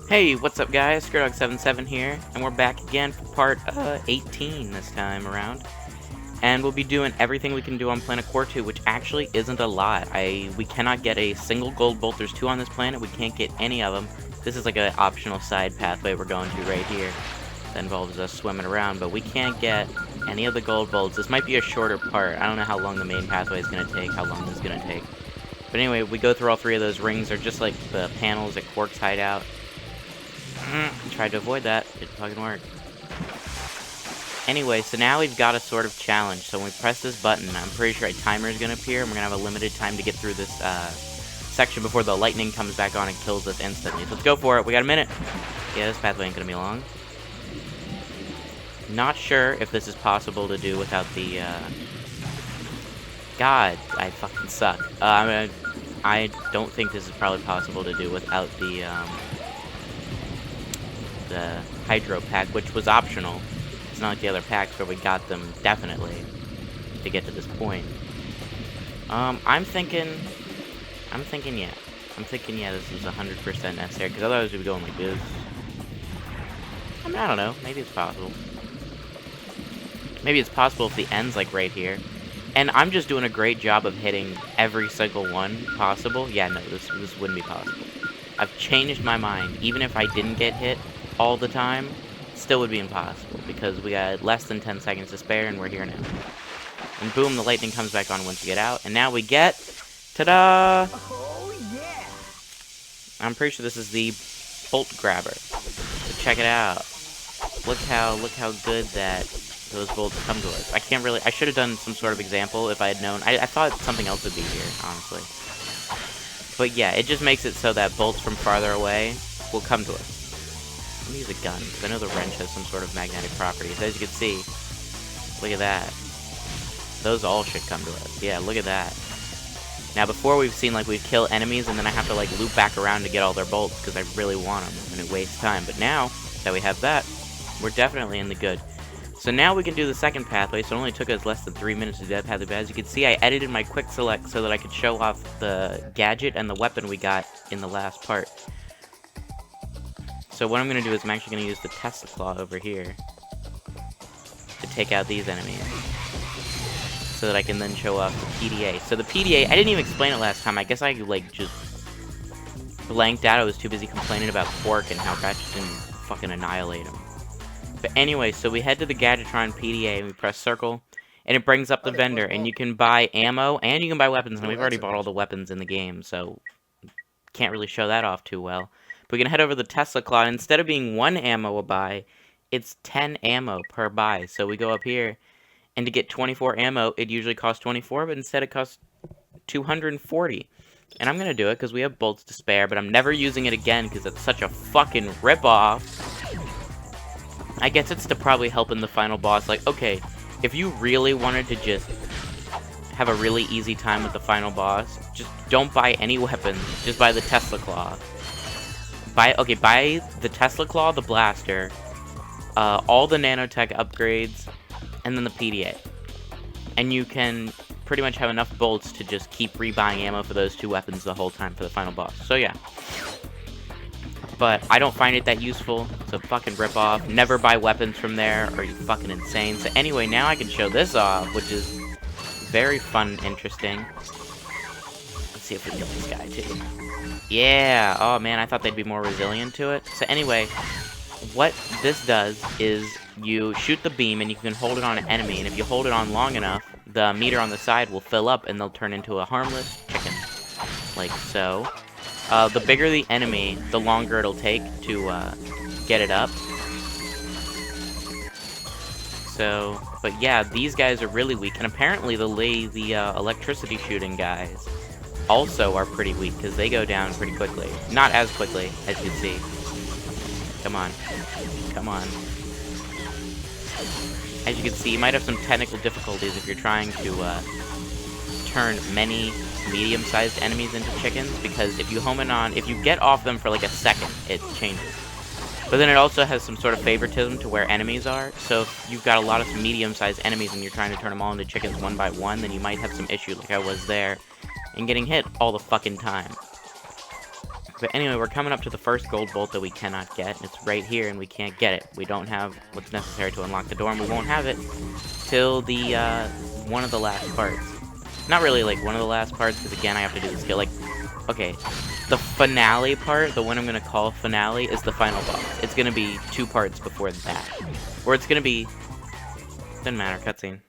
Hey, what's up guys? ScareDog77 here, and we're back again for part 18 this time around. And we'll be doing everything we can do on planet Quartu, which actually isn't a lot. We cannot get a single gold bolt. There's 2 on this planet. We can't get any of them. This is like an optional side pathway we're going to right here. That involves us swimming around, but we can't get any of the gold bolts. This might be a shorter part. I don't know how long the main pathway is going to take, how long this is going to take. But anyway, we go through all 3 of those rings. They're just like the panels at Quark's hideout. Tried to avoid that. Didn't fucking work. Anyway, so now we've got a sort of challenge. So when we press this button, I'm pretty sure a timer is going to appear, and we're going to have a limited time to get through this section before the lightning comes back on and kills us instantly. So let's go for it. We got a minute. Yeah, this pathway ain't going to be long. Not sure if this is possible to do without the... God, I fucking suck. I don't think this is probably possible to do without the hydro pack, which was optional. It's not like the other packs where we got them definitely to get to this point. I'm thinking yeah. This is 100% necessary, because otherwise we'd be going like this. I mean, I don't know. Maybe it's possible. Maybe it's possible if the end's like right here. And I'm just doing a great job of hitting every single one possible. Yeah, no, this wouldn't be possible. I've changed my mind. Even if I didn't get hit all the time, still would be impossible, because we got less than 10 seconds to spare, and we're here now. And boom, the lightning comes back on once you get out, and now we get... Ta-da! Oh, yeah. I'm pretty sure this is the bolt grabber. So check it out. Look how good that those bolts come to us. I should have done some sort of example if I had known. I thought something else would be here, honestly. But yeah, it just makes it so that bolts from farther away will come to us. Let me use a gun, because I know the wrench has some sort of magnetic properties. As you can see, look at that. Those all should come to us. Yeah, look at that. Now, before we've seen, like, we'd kill enemies, and then I have to, like, loop back around to get all their bolts, because I really want them, and it wastes time. But now that we have that, we're definitely in the good. So now we can do the second pathway, so it only took us less than 3 minutes to do that pathway. But as you can see, I edited my quick select so that I could show off the gadget and the weapon we got in the last part. So what I'm going to do is I'm actually going to use the Tesla Claw over here to take out these enemies, so that I can then show off the PDA. So the PDA, I didn't even explain it last time. I guess I, like, just blanked out. I was too busy complaining about Quark and how Ratchet didn't fucking annihilate him. But anyway, so we head to the Gadgetron PDA, and we press circle, and it brings up the vendor, and you can buy ammo, and you can buy weapons, and we've already bought all the weapons in the game, so can't really show that off too well. But we can head over to the Tesla Claw, and instead of being 1 ammo a buy, it's 10 ammo per buy. So we go up here, and to get 24 ammo, it usually costs 24, but instead it costs 240. And I'm going to do it, because we have bolts to spare, but I'm never using it again, because it's such a fucking ripoff. I guess it's to probably help in the final boss. Like, okay, if you really wanted to just have a really easy time with the final boss, just don't buy any weapons. Just buy the Tesla Claw. Buy the Tesla Claw, the blaster, all the nanotech upgrades, and then the PDA. And you can pretty much have enough bolts to just keep rebuying ammo for those 2 weapons the whole time for the final boss. So yeah. But I don't find it that useful. It's a fucking ripoff. Never buy weapons from there, or you're fucking insane. So anyway, now I can show this off, which is very fun and interesting. Let's see if we kill this guy too. Yeah! Oh man, I thought they'd be more resilient to it. So anyway, what this does is you shoot the beam and you can hold it on an enemy, and if you hold it on long enough, the meter on the side will fill up and they'll turn into a harmless chicken. Like so. The bigger the enemy, the longer it'll take to get it up. So, but yeah, these guys are really weak, and apparently the electricity shooting guys also are pretty weak, because they go down pretty quickly. Not as quickly, as you can see. Come on. Come on. As you can see, you might have some technical difficulties if you're trying to turn many medium-sized enemies into chickens, because if you get off them for like a second, it changes. But then it also has some sort of favoritism to where enemies are, so if you've got a lot of medium-sized enemies and you're trying to turn them all into chickens one by one, then you might have some issue like I was there, and getting hit all the fucking time. But anyway, we're coming up to the first gold bolt that we cannot get. It's right here, and we can't get it. We don't have what's necessary to unlock the door, and we won't have it till the, one of the last parts. Not really, like, one of the last parts, because, again, I have to do the skill. Like, okay, the finale part, the one I'm going to call finale, is the final boss. It's going to be 2 parts before that. Or it's going to be... Doesn't matter, cutscene.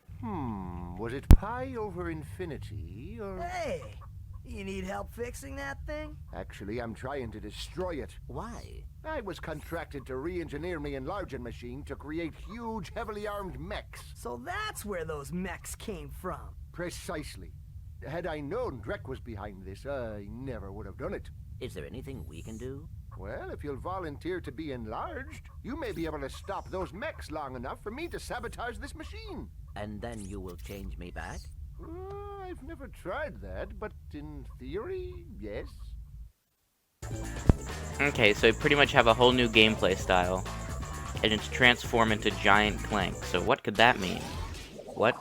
Was it pi over infinity, or... Hey! You need help fixing that thing? Actually, I'm trying to destroy it. Why? I was contracted to re-engineer my enlarging machine to create huge, heavily armed mechs. So that's where those mechs came from. Precisely. Had I known Drek was behind this, I never would have done it. Is there anything we can do? Well, if you'll volunteer to be enlarged, you may be able to stop those mechs long enough for me to sabotage this machine. And then you will change me back? I've never tried that, but in theory, yes. Okay, so we pretty much have a whole new gameplay style. And it's transform into Giant Clank. So what could that mean? What?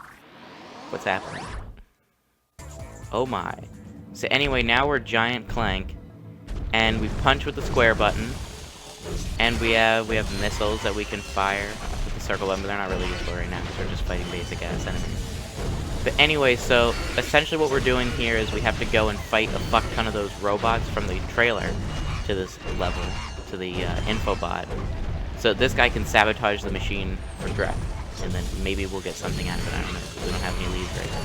What's happening? Oh my. So anyway, now we're Giant Clank. And we punch with the square button. And we have missiles that we can fire with the circle button, but they're not really useful right now, because we're just fighting basic ass enemies. But anyway, so essentially what we're doing here is we have to go and fight a fuck ton of those robots from the trailer to this level, to the infobot. So this guy can sabotage the machine for Drek, and then maybe we'll get something out of it, I don't know, because we don't have any leads right now.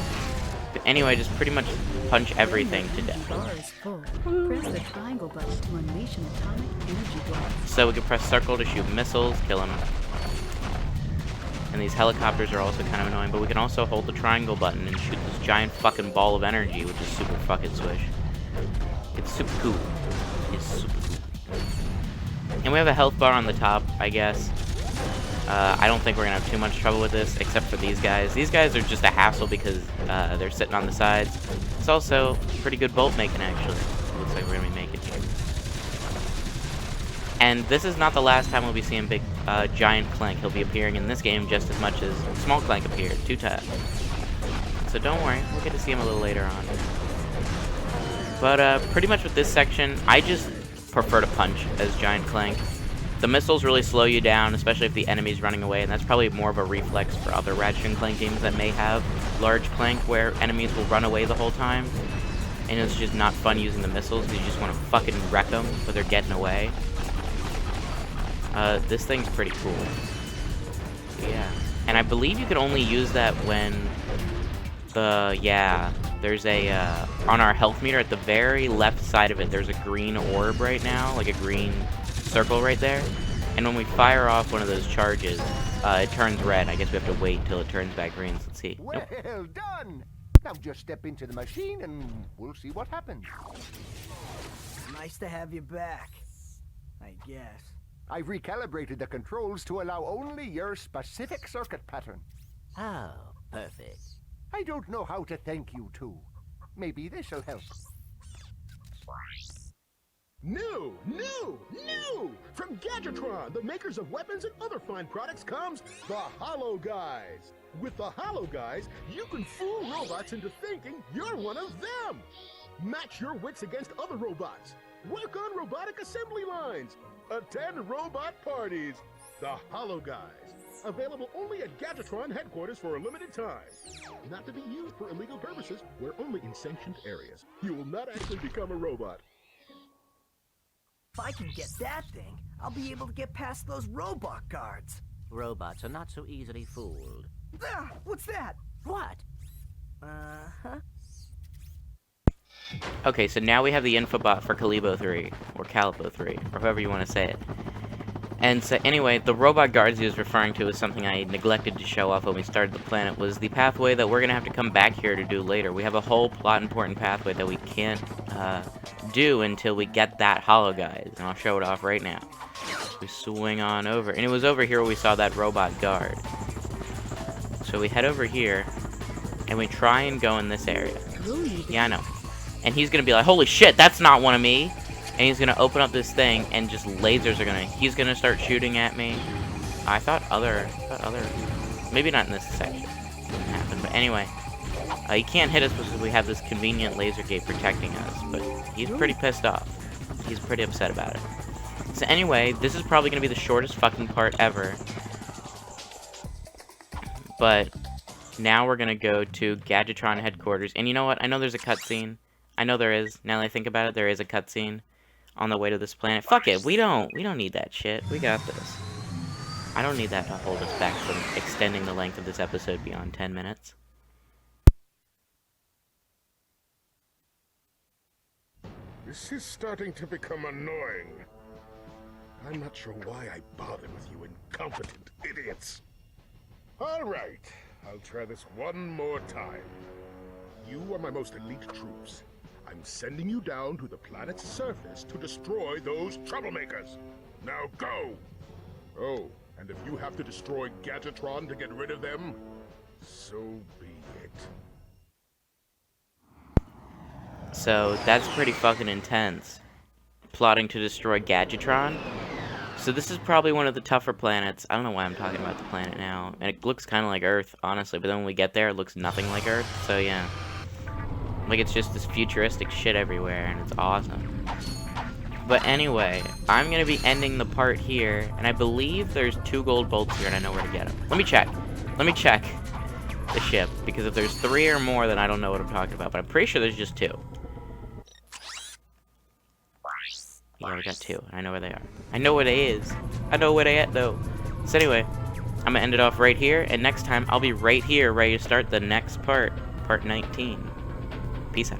But anyway, just pretty much punch everything to death. Bar is full. Press the triangle button to unleash an atomic energy blast. So we can press circle to shoot missiles, kill them. And these helicopters are also kind of annoying, but we can also hold the triangle button and shoot this giant fucking ball of energy, which is super fucking swish. It's super cool. It's super cool. And we have a health bar on the top, I guess. I don't think we're gonna have too much trouble with this, except for these guys. These guys are just a hassle because they're sitting on the sides. It's also pretty good bolt making, actually. Looks like we're gonna be making here. And this is not the last time we'll be seeing big Giant Clank. He'll be appearing in this game just as much as Small Clank appeared 2 times. So don't worry, we'll get to see him a little later on. But pretty much with this section, I just prefer to punch as Giant Clank. The missiles really slow you down, especially if the enemy's running away, and that's probably more of a reflex for other Ratchet and Clank games that may have large Clank where enemies will run away the whole time. And it's just not fun using the missiles because you just want to fucking wreck them, but they're getting away. This thing's pretty cool. Yeah. And I believe you can only use that when there's a, on our health meter at the very left side of it, there's a green orb right now, like a green circle right there. And when we fire off one of those charges, it turns red. I guess we have to wait till it turns back green. So let's see. Well Nope. done! Now just step into the machine and we'll see what happens. Nice to have you back, I guess. I've recalibrated the controls to allow only your specific circuit pattern. Oh, perfect. I don't know how to thank you two. Maybe this'll help. New! From Gadgetron, the makers of weapons and other fine products, comes the Hollow Guys. With the Hollow Guys, you can fool robots into thinking you're one of them. Match your wits against other robots. Work on robotic assembly lines. Attend robot parties. The Hollow Guys. Available only at Gadgetron headquarters for a limited time. Not to be used for illegal purposes. We're only in sanctioned areas. You will not actually become a robot. If I can get that thing, I'll be able to get past those robot guards. Robots are not so easily fooled. Ah, what's that? What? Uh-huh. Okay, so now we have the infobot for Calibo 3, or Calibo 3, or however you want to say it. And so anyway, the robot guards he was referring to is something I neglected to show off when we started the planet, was the pathway that we're going to have to come back here to do later. We have a whole plot-important pathway that we can't do until we get that Hollow Guys, and I'll show it off right now. We swing on over, and it was over here where we saw that robot guard. So we head over here, and we try and go in this area. Yeah, I know. And he's going to be like, holy shit, that's not one of me! And he's gonna open up this thing, and just lasers are he's gonna start shooting at me. I thought maybe not in this section. Didn't happen, but anyway. He can't hit us because we have this convenient laser gate protecting us, but he's pretty pissed off. He's pretty upset about it. So anyway, this is probably going to be the shortest fucking part ever. But now we're going to go to Gadgetron headquarters. And you know what? I know there's a cutscene. I know there is. Now that I think about it, there is a cutscene on the way to this planet. Fuck it. We don't need that shit. We got this. I don't need that to hold us back from extending the length of this episode beyond 10 minutes. This is starting to become annoying. I'm not sure why I bother with you incompetent idiots. All right, I'll try this one more time. You are my most elite troops. I'm sending you down to the planet's surface to destroy those troublemakers. Now go! Oh, and if you have to destroy Gadgetron to get rid of them, so be it. So, that's pretty fucking intense. Plotting to destroy Gadgetron. So this is probably one of the tougher planets. I don't know why I'm talking about the planet now. And it looks kind of like Earth, honestly. But then when we get there, it looks nothing like Earth. So yeah. Like, it's just this futuristic shit everywhere, and it's awesome. But anyway, I'm going to be ending the part here. And I believe there's 2 gold bolts here, and I know where to get them. Let me check. Let me check the ship. Because if there's 3 or more, then I don't know what I'm talking about. But I'm pretty sure there's just 2. Yeah, we got 2. I know where they are. I know where they is. I know where they at, though. So anyway, I'm gonna end it off right here, and next time I'll be right here ready to start the next part. Part 19. Peace out.